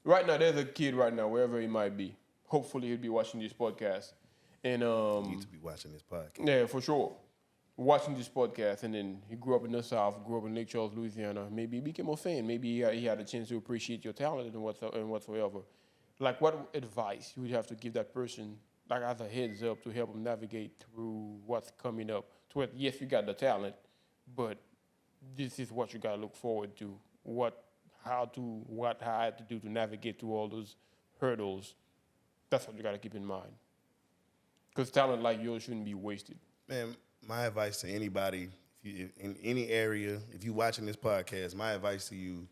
Right now, there's a kid right now, wherever he might be. Hopefully, he'll be watching this podcast. And You need to be watching this podcast. yeah, for sure. Watching this podcast, and then he grew up in the South, grew up in Lake Charles, Louisiana. Maybe he became a fan. Maybe he had a chance to appreciate your talent and whatsoever. Like, what advice you would have to give that person, like as a heads up, to help him navigate through what's coming up? To where, yes, you got the talent, but this is what you got to look forward to. How I had to do to navigate through all those hurdles. That's what you got to keep in mind. Because talent like yours shouldn't be wasted. Man, my advice to anybody, if you, in any area, if you're watching this podcast, my advice to you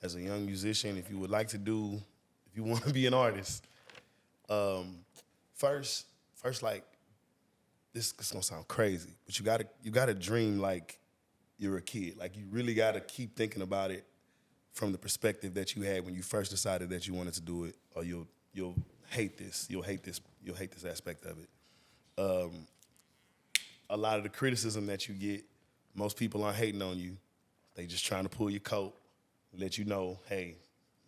as a young musician, if you would like to if you want to be an artist, first, like, this is gonna sound crazy, but you gotta dream like you're a kid. Like, you really gotta keep thinking about it from the perspective that you had when you first decided that you wanted to do it, or you'll hate this. You'll hate this aspect of it. A lot of the criticism that you get, most people aren't hating on you. They just trying to pull your coat, let you know, hey,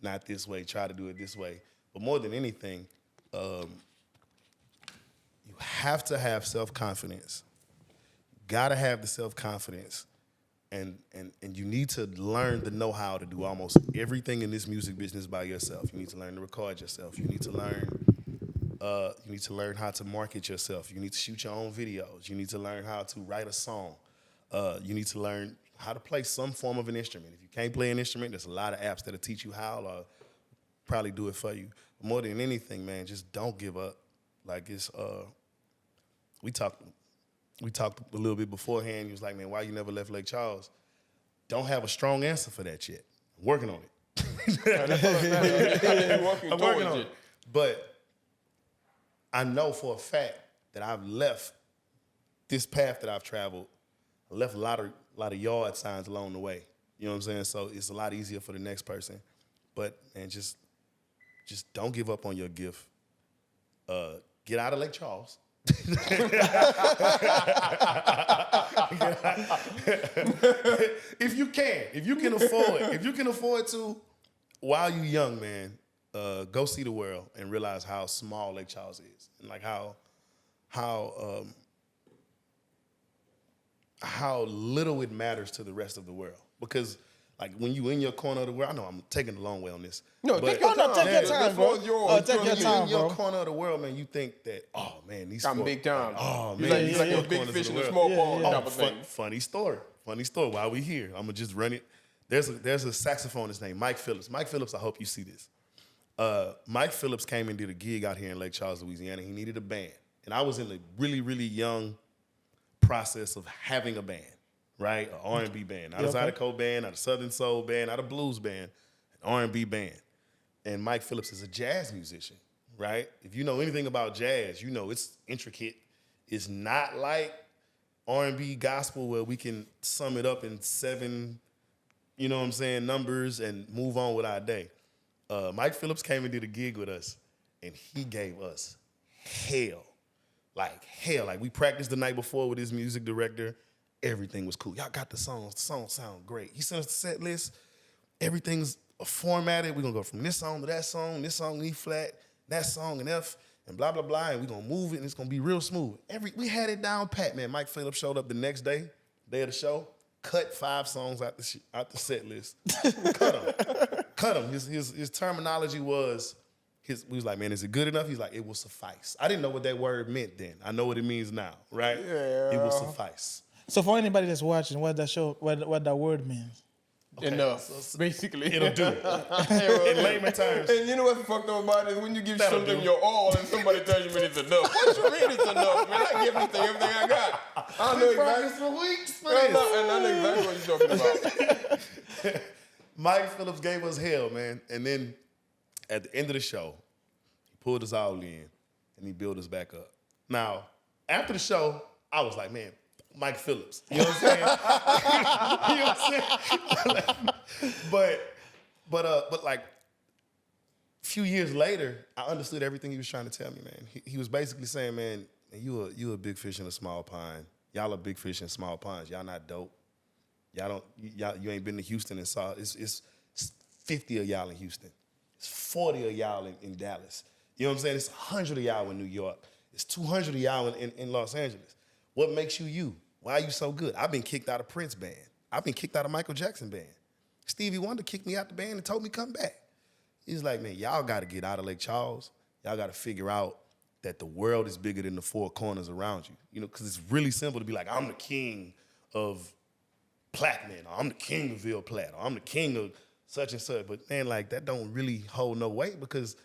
not this way, try to do it this way. But more than anything, you have to have self-confidence. Gotta have the self-confidence. And you need to learn the know-how to do almost everything in this music business by yourself. You need to learn to record yourself. You need to learn how to market yourself. You need to shoot your own videos. You need to learn how to write a song. You need to learn how to play some form of an instrument. If you can't play an instrument, there's a lot of apps that'll teach you how, or probably do it for you. But more than anything, man, just don't give up. Like, it's we talked a little bit beforehand. He was like, man, why you never left Lake Charles? Don't have a strong answer for that yet. I'm working on it. I'm working on it. But I know for a fact that I've left this path that I've traveled. I left a lot of yard signs along the way. You know what I'm saying? So it's a lot easier for the next person. But, man, just don't give up on your gift. Get out of Lake Charles. If you can afford to, while you young, man, go see the world and realize how small Lake Charles is, and like how little it matters to the rest of the world. Because, like, when you in your corner of the world, I know I'm taking a long way on this. No, but take your time, bro. Take your time, in your bro. corner of the world, man, you think that, oh, man, these I'm folk, big time. oh, He's man, like, these a four big corners fish of in the a world. small pond type of thing. Funny story. While we here, I'm gonna just run it. There's a saxophonist named Mike Phillips. Mike Phillips, I hope you see this. Mike Phillips came and did a gig out here in Lake Charles, Louisiana. He needed a band, and I was in the really, really young process of having a band, right? An R&B band, not a Zydeco band, not a Southern Soul band, not a blues band, an R&B band. And Mike Phillips is a jazz musician, right? If you know anything about jazz, you know it's intricate. It's not like R&B gospel where we can sum it up in 7, you know what I'm saying, numbers and move on with our day. Mike Phillips came and did a gig with us, and he gave us hell. Like, we practiced the night before with his music director. Everything was cool. Y'all got the songs. The songs sound great. He sent us the set list. Everything's formatted. We're going to go from this song to that song, this song in E flat, that song in F, and blah, blah, blah, and we're going to move it, and it's going to be real smooth. We had it down pat, man. Mike Phillips showed up the next day of the show, cut 5 songs out the set list. Cut them. His terminology was, we was like, man, is it good enough? He's like, it will suffice. I didn't know what that word meant then. I know what it means now, right? Yeah. It will suffice. So for anybody that's watching, what that word means? Okay. Enough, basically. It'll do it. In layman terms. And you know what's fucked up about it is when you give That'll something do. your all and somebody tells you, man, it's enough. What you mean it's enough, man? I give everything I got. I know exactly. For weeks for And this. I know exactly what you're talking about. Mike Phillips gave us hell, man. And then at the end of the show, he pulled us all in and he built us back up. Now, after the show, I was like, man, Mike Phillips. You know what I'm saying? You know what I'm saying? but like a few years later, I understood everything he was trying to tell me, man. He was basically saying, man, you a big fish in a small pond. Y'all are big fish in small ponds. Y'all not dope. You ain't been to Houston and saw it's 50 of y'all in Houston. It's 40 of y'all in Dallas. You know what I'm saying? It's 100 of y'all in New York. It's 200 of y'all in Los Angeles. What makes you you? Why are you so good? I've been kicked out of Prince band. I've been kicked out of Michael Jackson band. Stevie Wonder kicked me out the band and told me come back. He's like, man, y'all got to get out of Lake Charles. Y'all got to figure out that the world is bigger than the four corners around you. You know, because it's really simple to be like, I'm the king of Plattman, or I'm the king of Ville Platte, or I'm the king of such and such. But man, like that don't really hold no weight because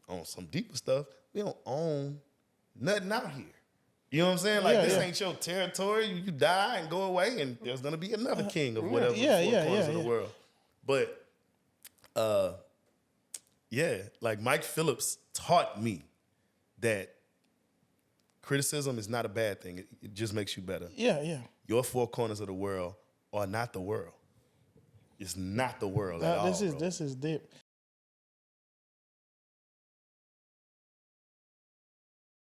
on some deeper stuff, we don't own nothing out here. You know what I'm saying? Like this ain't your territory. You die and go away, and there's gonna be another king of whatever four corners of the world. But like Mike Phillips taught me that criticism is not a bad thing. It just makes you better. Yeah. Your four corners of the world are not the world. It's not the world at all. This is deep.